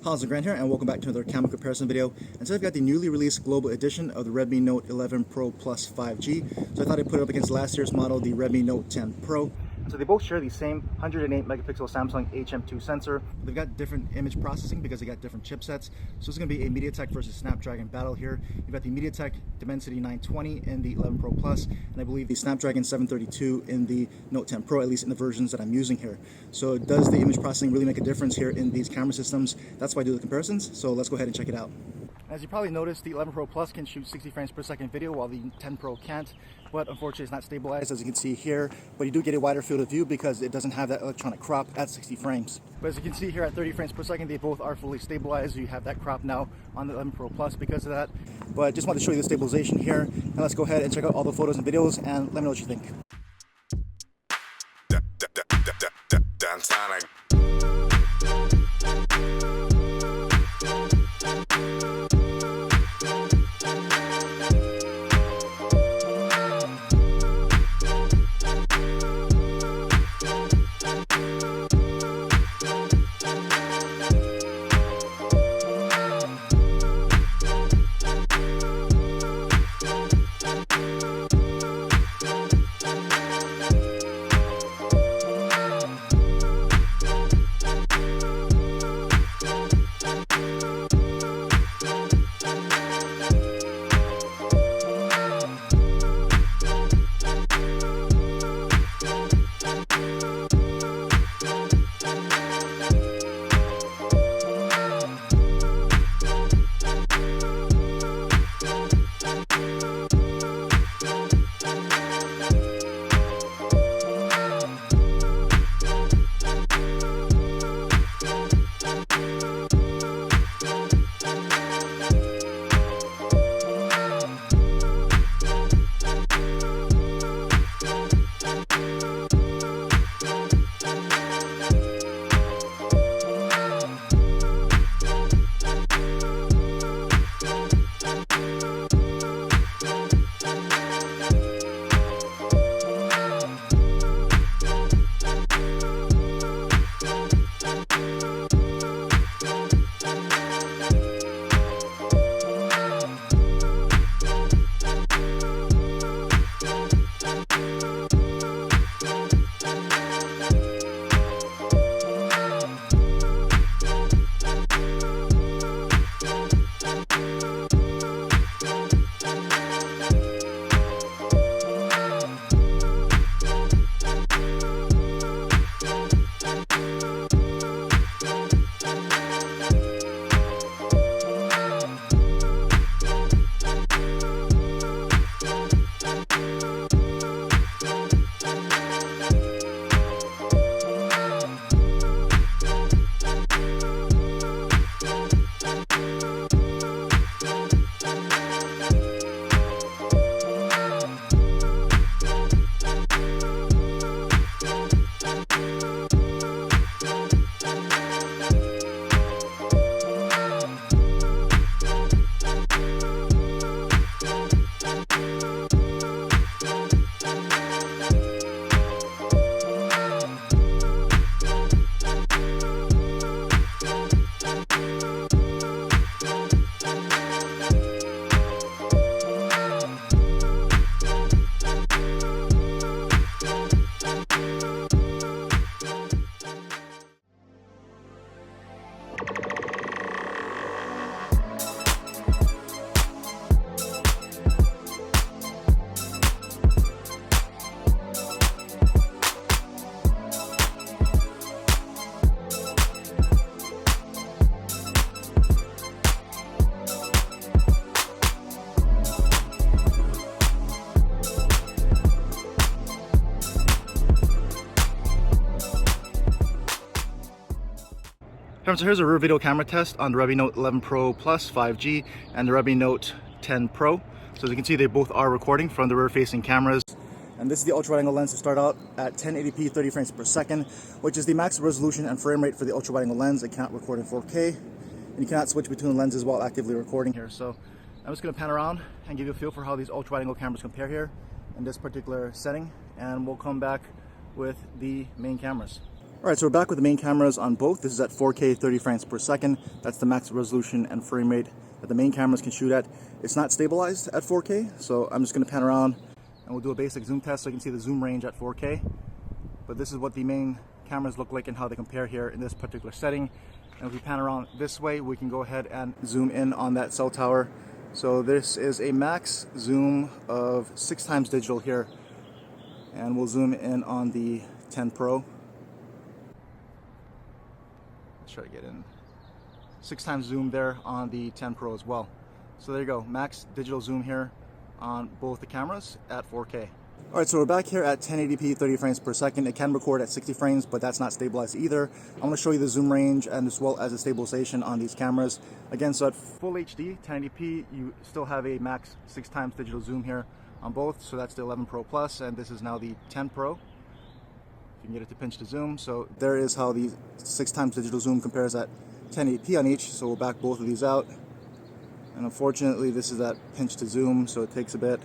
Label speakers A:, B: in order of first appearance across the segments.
A: Howzit here, and welcome back to another camera comparison video. And today I've got the newly released global edition of the Redmi Note 11 Pro Plus 5G. So I thought I'd put it up against last year's model, the Redmi Note 10 Pro. So they both share the same 108 megapixel Samsung HM2 sensor. They've got different image processing because they got different chipsets. So it's going to be a MediaTek versus Snapdragon battle here. You've got the MediaTek Dimensity 920 in the 11 Pro Plus, and I believe the Snapdragon 732 in the Note 10 Pro, at least in the versions that I'm using here. So does the image processing really make a difference here in these camera systems? That's why I do the comparisons. So let's go ahead and check it out. As you probably noticed, the 11 Pro Plus can shoot 60 frames per second video while the 10 Pro can't, but unfortunately it's not stabilized, as you can see here. But you do get a wider field of view because it doesn't have that electronic crop at 60 frames. But as you can see here at 30 frames per second, they both are fully stabilized. You have that crop now on the 11 Pro Plus because of that. But I just wanted to show you the stabilization here. And let's go ahead and check out all the photos and videos and let me know what you think. So here's a rear video camera test on the Redmi Note 11 Pro Plus 5G and the Redmi Note 10 Pro. So as you can see, they both are recording from the rear facing cameras. And this is the ultra wide angle lens to start out at 1080p 30 frames per second, which is the max resolution and frame rate for the ultra wide angle lens. It cannot record in 4K, and you cannot switch between lenses while actively recording here. So I'm just going to pan around and give you a feel for how these ultra wide angle cameras compare here in this particular setting, and we'll come back with the main cameras. Alright, so we're back with the main cameras on both. This is at 4K 30 frames per second. That's the max resolution and frame rate that the main cameras can shoot at. It's not stabilized at 4K, so I'm just going to pan around and we'll do a basic zoom test so you can see the zoom range at 4K. But this is what the main cameras look like and how they compare here in this particular setting. And if we pan around this way, we can go ahead and zoom in on that cell tower. So this is a max zoom of 6 times digital here. And we'll zoom in on the 10 Pro. Let's try to get in. 6 times zoom there on the 10 Pro as well. So there you go, max digital zoom here on both the cameras at 4K. Alright, so we're back here at 1080p 30 frames per second. It can record at 60 frames, but that's not stabilized either. I'm going to show you the zoom range and as well as the stabilization on these cameras. Again, so at full HD, 1080p, you still have a max 6 times digital zoom here on both. So that's the 11 Pro Plus, and this is now the 10 Pro. You can get it to pinch to zoom. So there is how the 6 times digital zoom compares at 1080p on each. So we'll back both of these out. And unfortunately, this is that pinch to zoom, so it takes a bit.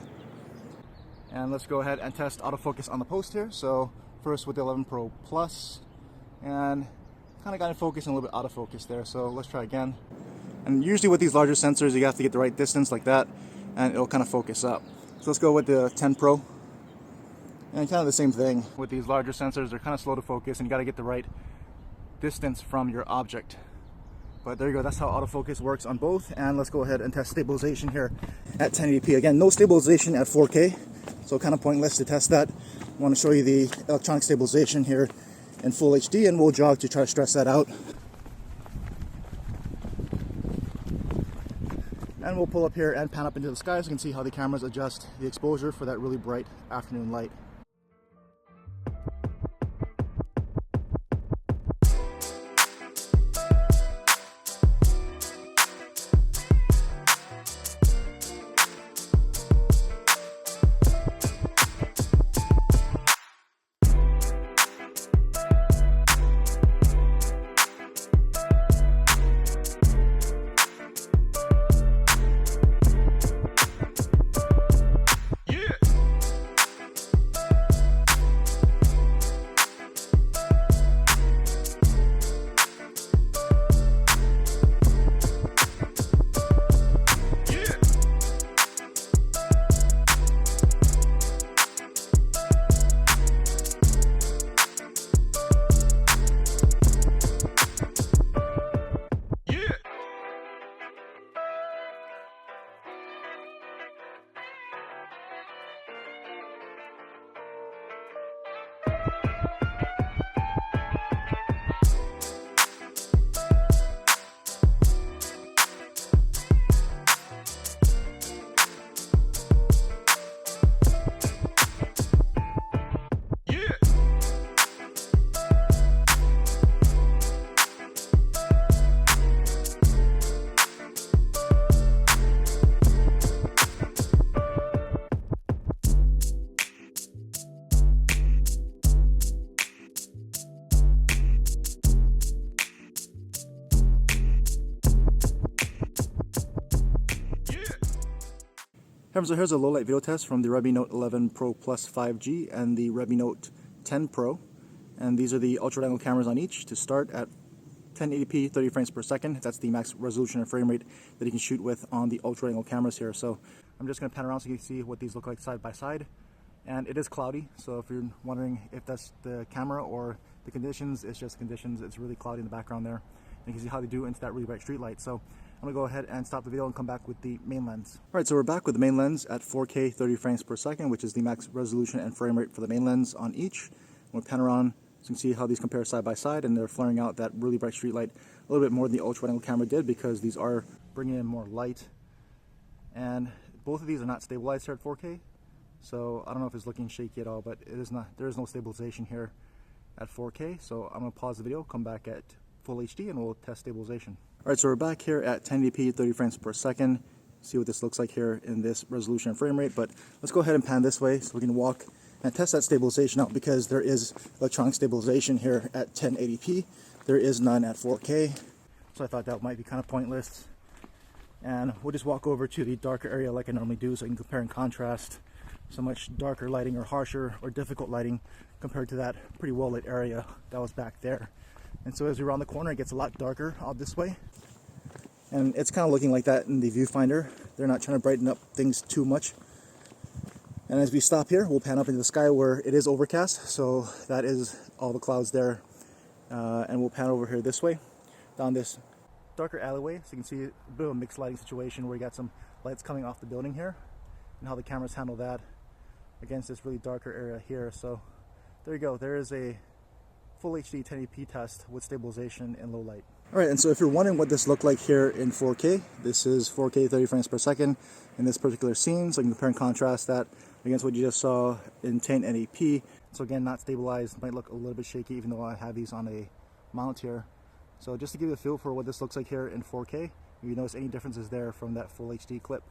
A: And let's go ahead and test autofocus on the post here. So first with the 11 Pro Plus, and kind of got in focus and a little bit out of focus there. So let's try again. And usually with these larger sensors, you have to get the right distance like that, and it'll kind of focus up. So let's go with the 10 Pro. And kind of the same thing with these larger sensors. They're kind of slow to focus, and you got to get the right distance from your object. But there you go, that's how autofocus works on both. And let's go ahead and test stabilization here at 1080p. Again, no stabilization at 4K, so kind of pointless to test that. I want to show you the electronic stabilization here in full HD, and we'll jog to try to stress that out. And we'll pull up here and pan up into the sky so you can see how the cameras adjust the exposure for that really bright afternoon light. So here's a low light video test from the Redmi Note 11 Pro Plus 5G and the Redmi Note 10 Pro. And these are the ultra wide angle cameras on each to start at 1080p 30 frames per second. That's the max resolution and frame rate that you can shoot with on the ultra wide angle cameras here. So I'm just going to pan around so you can see what these look like side by side. And it is cloudy, so if you're wondering if that's the camera or the conditions, it's just conditions. It's really cloudy in the background there. And you can see how they do into that really bright street light. So I'm going to go ahead and stop the video and come back with the main lens. Alright, so we're back with the main lens at 4K 30 frames per second, which is the max resolution and frame rate for the main lens on each. We'll pan around so you can see how these compare side by side, and they're flaring out that really bright street light a little bit more than the ultra wide angle camera did, because these are bringing in more light. And both of these are not stabilized here at 4K, so I don't know if it's looking shaky at all, but it is not. There is no stabilization here at 4K, so I'm going to pause the video, come back at full HD, and we'll test stabilization. Alright, so we're back here at 1080p 30 frames per second. See what this looks like here in this resolution and frame rate, but let's go ahead and pan this way so we can walk and test that stabilization out, because there is electronic stabilization here at 1080p. There is none at 4K, so I thought that might be kind of pointless. And we'll just walk over to the darker area like I normally do so I can compare and contrast so much darker lighting or harsher or difficult lighting compared to that pretty well lit area that was back there. And so as we round the corner, it gets a lot darker out this way. And it's kind of looking like that in the viewfinder. They're not trying to brighten up things too much. And as we stop here, we'll pan up into the sky where it is overcast. So that is all the clouds there. And we'll pan over here this way, down this darker alleyway. So you can see a bit of a mixed lighting situation where you got some lights coming off the building here, and how the cameras handle that against this really darker area here. So there you go. There is a full HD 1080p test with stabilization in low light. Alright, and so if you're wondering what this looked like here in 4K, this is 4K 30 frames per second in this particular scene. So you can compare and contrast that against what you just saw in 1080p. So again, not stabilized, might look a little bit shaky even though I have these on a mount here. So just to give you a feel for what this looks like here in 4K, if you notice any differences there from that full HD clip.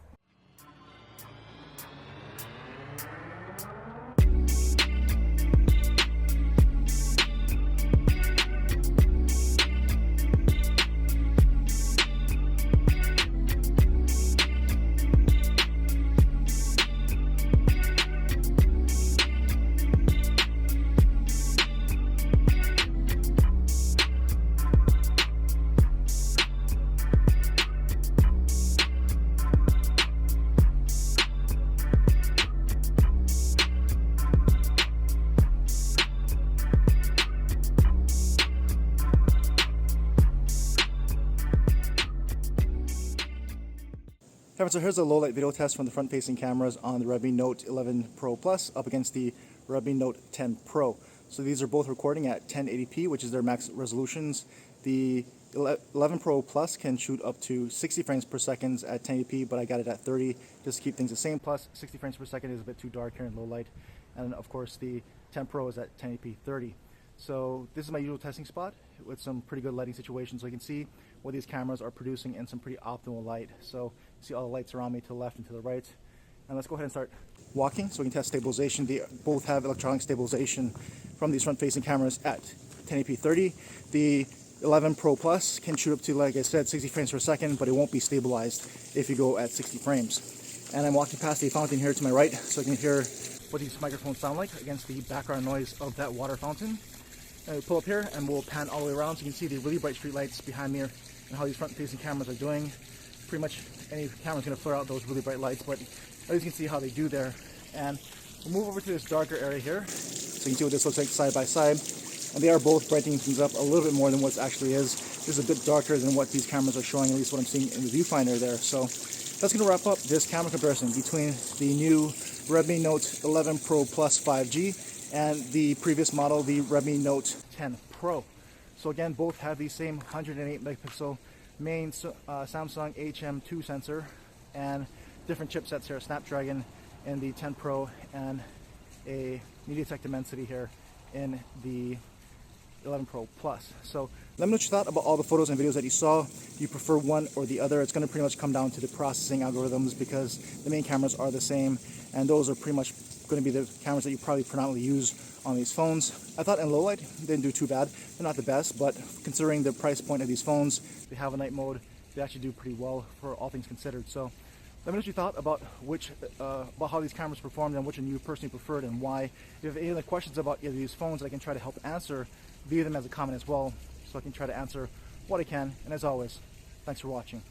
A: So here's a low light video test from the front facing cameras on the Redmi Note 11 Pro Plus up against the Redmi Note 10 Pro. So these are both recording at 1080p, which is their max resolutions. The 11 Pro Plus can shoot up to 60 frames per second at 1080p, but I got it at 30 just to keep things the same. Plus 60 frames per second is a bit too dark here in low light. And of course the 10 Pro is at 1080p 30. So this is my usual testing spot with some pretty good lighting situations. So you can see what these cameras are producing in some pretty optimal light. So you see all the lights around me to the left and to the right. And let's go ahead and start walking so we can test stabilization. They both have electronic stabilization from these front-facing cameras at 1080p 30. The 11 Pro Plus can shoot up to, like I said, 60 frames per second, but it won't be stabilized if you go at 60 frames. And I'm walking past the fountain here to my right so I can hear what these microphones sound like against the background noise of that water fountain. And we pull up here and we'll pan all the way around so you can see the really bright street lights behind me and how these front-facing cameras are doing. Pretty much any camera's going to flare out those really bright lights, but at least you can see how they do there. And we'll move over to this darker area here so you can see what this looks like side by side. And they are both brightening things up a little bit more than what it actually is. This is a bit darker than what these cameras are showing, at least what I'm seeing in the viewfinder there. So that's going to wrap up this camera comparison between the new Redmi Note 11 Pro Plus 5G and the previous model, the Redmi Note 10 Pro. So again, both have the same 108 megapixel main Samsung HM2 sensor and different chipsets here, Snapdragon in the 10 Pro and a MediaTek Dimensity here in the 11 Pro Plus. So let me know what you thought about all the photos and videos that you saw. Do you prefer one or the other? It's going to pretty much come down to the processing algorithms because the main cameras are the same, and those are pretty much going to be the cameras that you probably predominantly use on these phones. I thought in low light they didn't do too bad. They're not the best, but considering the price point of these phones, they have a night mode, they actually do pretty well for all things considered. So let me know what you thought about about how these cameras performed and which one you personally preferred and why. If you have any other questions about either of these phones that I can try to help answer, leave them as a comment as well so I can try to answer what I can. And as always, thanks for watching.